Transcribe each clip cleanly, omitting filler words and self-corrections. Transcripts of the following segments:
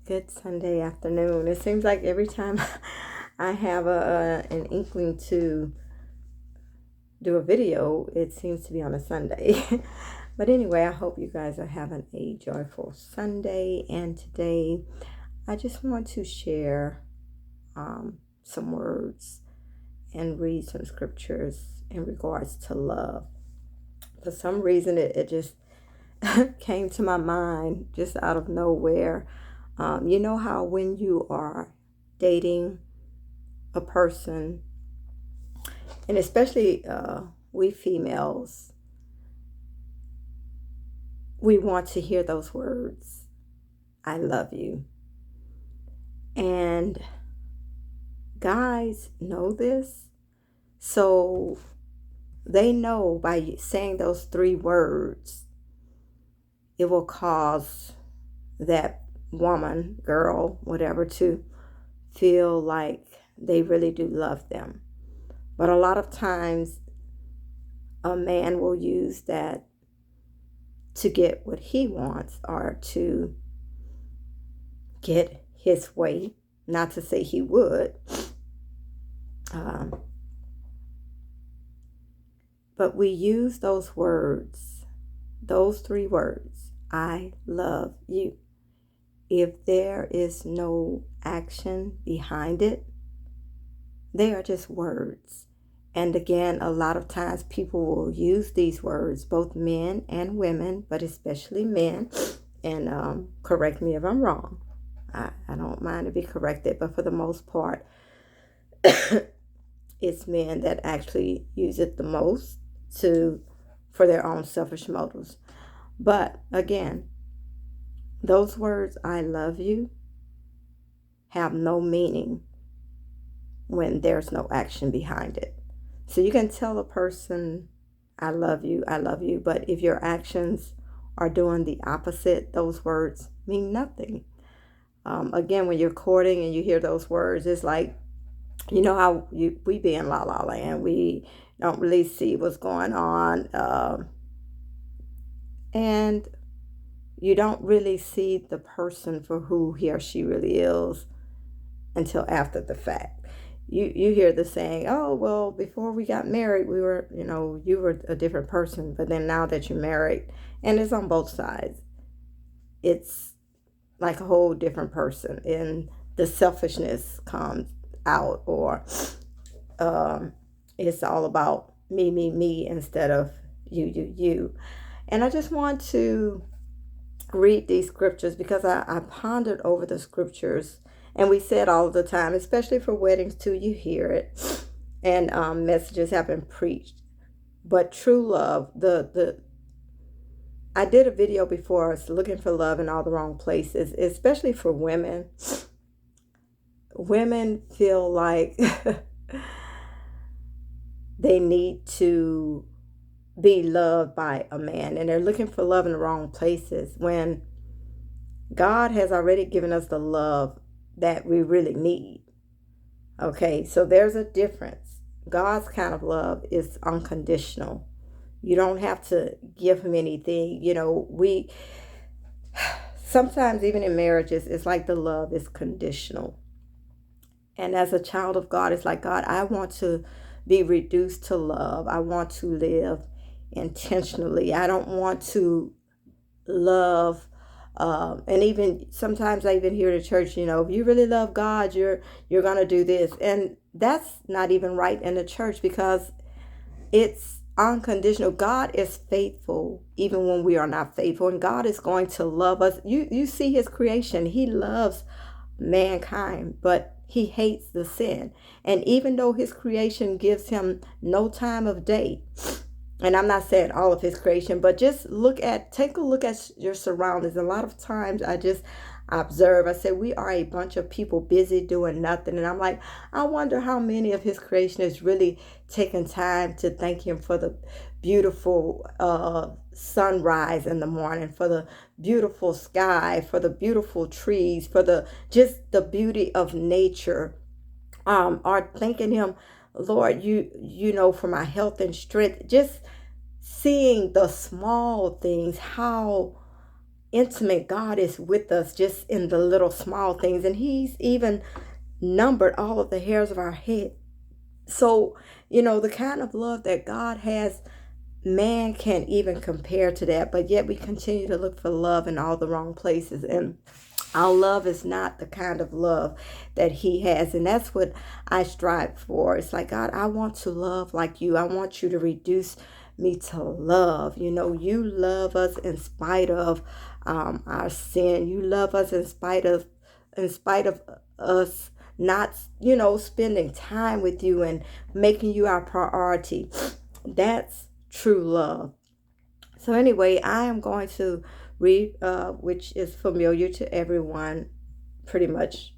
Good Sunday afternoon. It seems like every time I have an inkling to do a video, it seems to be on a Sunday. But anyway, I hope you guys are having a joyful Sunday. And today, I just want to share some words and read some scriptures in regards to love. For some reason, it just came to my mind just out of nowhere. You know how when you are dating a person, and especially we females, we want to hear those words, I love you. And guys know this. So they know by saying those three words, it will cause that woman, girl, whatever, to feel like they really do love them. But a lot of times a man will use that to get what he wants or to get his way. Not to say he would. But we use those words, those three words, I love you. If there is no action behind it, they are just words. And again, a lot of times people will use these words, both men and women, but especially men. And correct me if I'm wrong. I don't mind to be corrected, but for the most part, it's men that actually use it the most for their own selfish motives. But again, those words, I love you, have no meaning when there's no action behind it. So you can tell a person, I love you, but if your actions are doing the opposite, those words mean nothing. Again, when you're courting and you hear those words, it's like, you know how we be in la la land. We don't really see what's going on. And you don't really see the person for who he or she really is until after the fact. You hear the saying, oh, well, before we got married, we were, you were a different person. But then now that you're married, and it's on both sides, it's like a whole different person. And the selfishness comes out, or it's all about me instead of you. And I just want to read these scriptures because I pondered over the scriptures. And we said all the time, especially for weddings too, you hear it. And messages have been preached. But true love, I did a video before, I was looking for love in all the wrong places, especially for women. Women feel like they need to be loved by a man, and they're looking for love in the wrong places when God has already given us the love that we really need. Okay, so there's a difference. God's kind of love is unconditional. You don't have to give him anything. We sometimes, even in marriages, it's like the love is conditional. And as a child of God, it's like, God, I want to be reduced to love. I want to live intentionally. I don't want to love. And even sometimes I even hear the church, if you really love God, you're going to do this. And that's not even right in the church, because it's unconditional. God is faithful even when we are not faithful. And God is going to love us. You see his creation. He loves mankind, but he hates the sin. And even though his creation gives him no time of day, and I'm not saying all of his creation, but just take a look at your surroundings. A lot of times I just observe, I say, we are a bunch of people busy doing nothing. And I'm like, I wonder how many of his creation is really taking time to thank him for the beautiful sunrise in the morning, for the beautiful sky, for the beautiful trees, for just the beauty of nature. Are thanking him, Lord, for my health and strength. Just seeing the small things, how intimate God is with us just in the little small things. And he's even numbered all of the hairs of our head. So, the kind of love that God has, man can't even compare to that. But yet we continue to look for love in all the wrong places. And our love is not the kind of love that he has. And that's what I strive for. It's like, God, I want to love like you. I want you to reduce me to love. You love us in spite of our sin. You love us in spite of us not, spending time with you and making you our priority. That's true love. So anyway, I am going to read, which is familiar to everyone, pretty much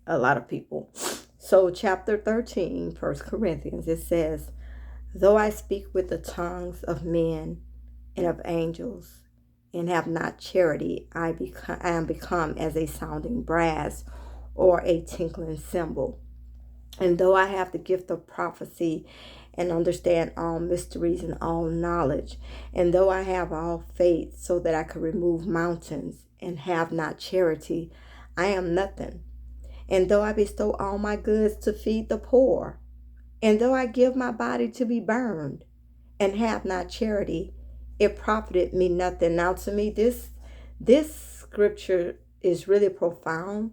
a lot of people. So chapter 13, 1 Corinthians, it says, though I speak with the tongues of men and of angels and have not charity, I am become as a sounding brass or a tinkling cymbal. And though I have the gift of prophecy and understand all mysteries and all knowledge, and though I have all faith so that I could remove mountains and have not charity, I am nothing. And though I bestow all my goods to feed the poor, and though I give my body to be burned and have not charity, it profited me nothing. Now to me, this scripture is really profound,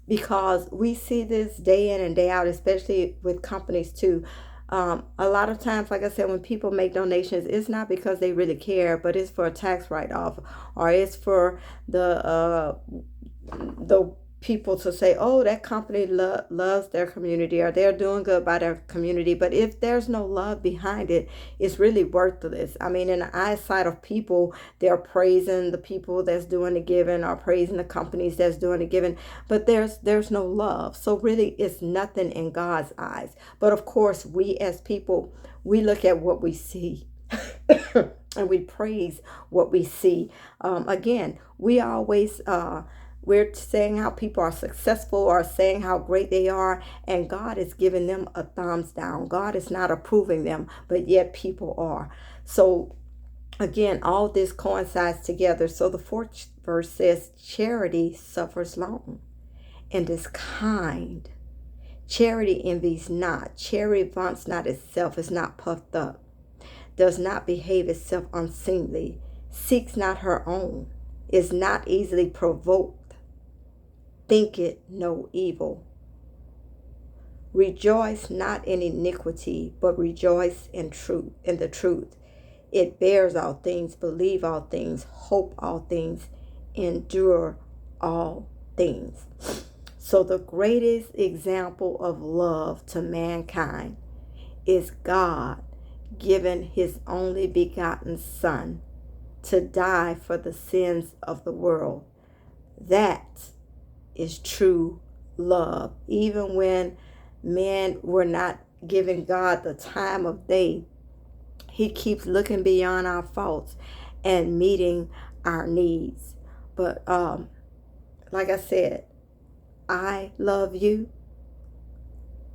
because we see this day in and day out, especially with companies too. A lot of times, like I said, when people make donations, it's not because they really care, but it's for a tax write-off, or it's for the people to say, oh, that company loves their community, or they're doing good by their community. But if there's no love behind it, it's really worthless. I mean, in the eyesight of people, they're praising the people that's doing the giving, or praising the companies that's doing the giving, but there's no love. So really, it's nothing in God's eyes. But of course, we as people, we look at what we see and we praise what we see. Again, we always we're saying how people are successful, or saying how great they are, and God is giving them a thumbs down. God is not approving them, but yet people are. So again, all this coincides together. So the fourth verse says, charity suffers long and is kind. Charity envies not. Charity vaunts not itself, is not puffed up, does not behave itself unseemly, seeks not her own, is not easily provoked, thinketh no evil. Rejoice not in iniquity, but rejoice in truth, in the truth. It bears all things, believe all things, hope all things, endure all things. So the greatest example of love to mankind is God giving his only begotten Son to die for the sins of the world. That is true love. Even when men were not giving God the time of day, he keeps looking beyond our faults and meeting our needs. But like I said, I love you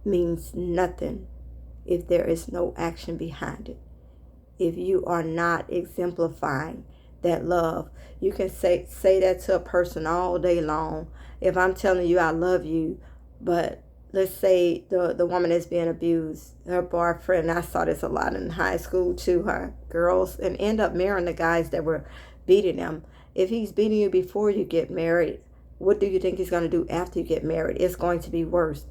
means nothing if there is no action behind it. If you are not exemplifying that love, you can say that to a person all day long. If I'm telling you I love you, but let's say the woman is being abused, her boyfriend, I saw this a lot in high school too, her girls, and end up marrying the guys that were beating them. If he's beating you before you get married, what do you think he's going to do after you get married? It's going to be worse.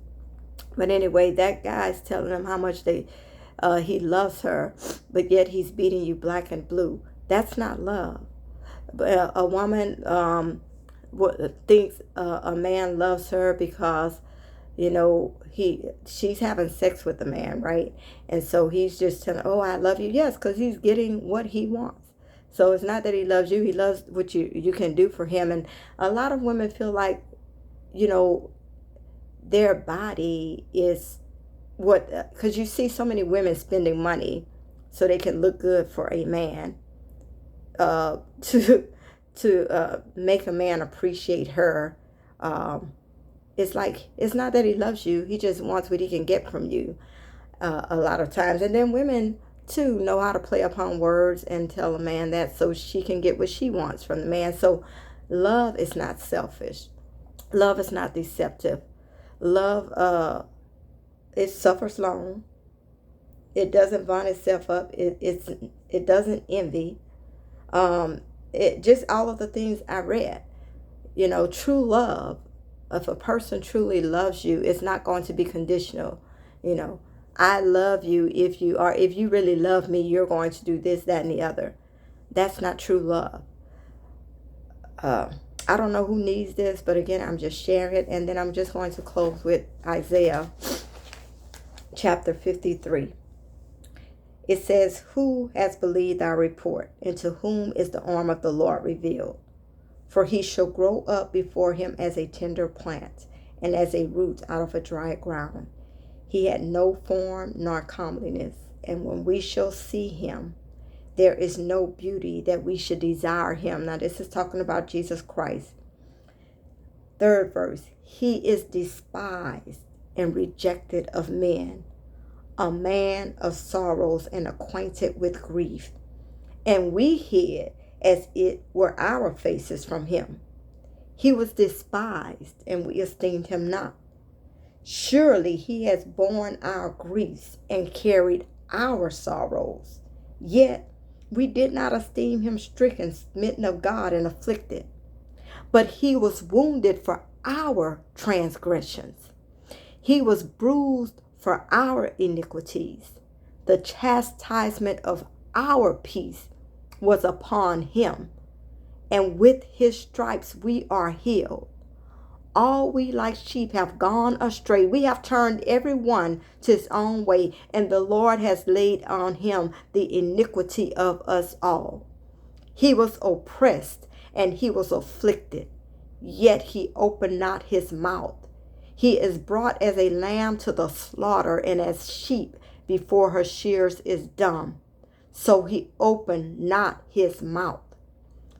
But anyway, that guy's telling them how much he loves her, but yet he's beating you black and blue. That's not love. But a woman thinks a man loves her because, she's having sex with the man, right? And so he's just telling, oh, I love you. Yes, because he's getting what he wants. So it's not that he loves you. He loves what you can do for him. And a lot of women feel like, their body is because you see so many women spending money so they can look good for a man, to make a man appreciate her. It's like, it's not that he loves you. He just wants what he can get from you a lot of times. And then women to know how to play upon words and tell a man that so she can get what she wants from the man. So love is not selfish. Love is not deceptive. Love, it suffers long. It doesn't vaunt itself up. It doesn't envy. It just all of the things I read. True love. If a person truly loves you, it's not going to be conditional. I love you if you really love me, you're going to do this, that, and the other. That's not true love. I don't know who needs this, but again, I'm just sharing it. And then I'm just going to close with Isaiah chapter 53. It says, who has believed our report, and to whom is the arm of the Lord revealed? For he shall grow up before him as a tender plant, and as a root out of a dry ground. He had no form nor comeliness, and when we shall see him, there is no beauty that we should desire him. Now this is talking about Jesus Christ. Third verse, he is despised and rejected of men, a man of sorrows and acquainted with grief. And we hid as it were our faces from him. He was despised, and we esteemed him not. Surely he has borne our griefs and carried our sorrows. Yet we did not esteem him stricken, smitten of God, and afflicted. But he was wounded for our transgressions. He was bruised for our iniquities. The chastisement of our peace was upon him, and with his stripes we are healed. All we like sheep have gone astray. We have turned every one to his own way, and the Lord has laid on him the iniquity of us all. He was oppressed and he was afflicted, yet he opened not his mouth. He is brought as a lamb to the slaughter, and as sheep before her shears is dumb. So he opened not his mouth.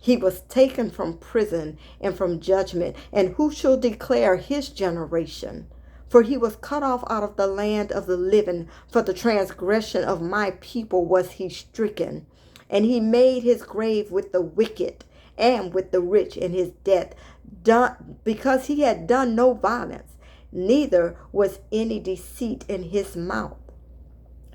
He was taken from prison and from judgment, and who shall declare his generation? For he was cut off out of the land of the living. For the transgression of my people was he stricken. And he made his grave with the wicked and with the rich in his death, because he had done no violence, neither was any deceit in his mouth.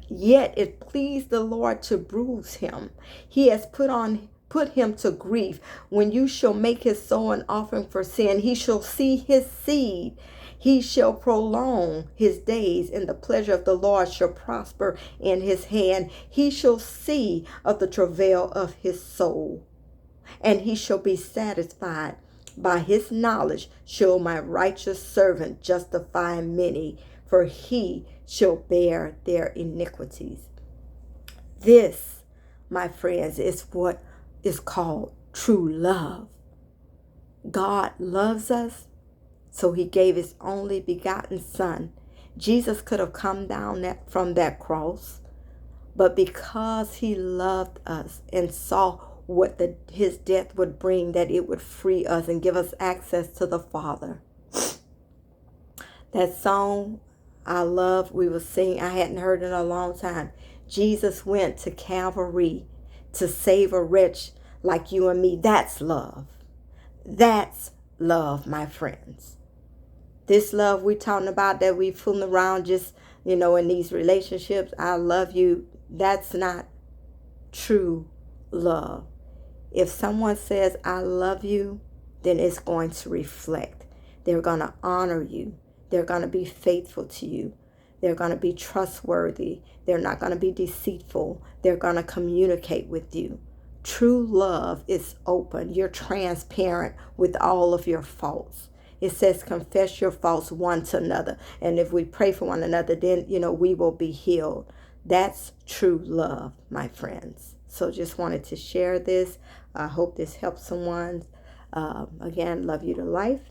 Yet it pleased the Lord to bruise him. He has put him to grief. When you shall make his soul an offering for sin, he shall see his seed. He shall prolong his days, and the pleasure of the Lord shall prosper in his hand. He shall see of the travail of his soul, and he shall be satisfied. By his knowledge shall my righteous servant justify many, for he shall bear their iniquities. This, my friends, is what is called true love. God loves us, so he gave his only begotten son. Jesus could have come down from that cross, but because he loved us and saw what his death would bring, that it would free us and give us access to the Father. That song I love, we will sing, I hadn't heard in a long time. Jesus went to Calvary to save a wretch like you and me. That's love. That's love, my friends. This love we're talking about that we fooling around just, in these relationships, I love you. That's not true love. If someone says, I love you, then it's going to reflect. They're going to honor you. They're going to be faithful to you. They're going to be trustworthy. They're not going to be deceitful. They're going to communicate with you. True love is open. You're transparent with all of your faults. It says, confess your faults one to another. And if we pray for one another, then, we will be healed. That's true love, my friends. So just wanted to share this. I hope this helps someone. Again, love you to life.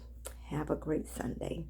Have a great Sunday.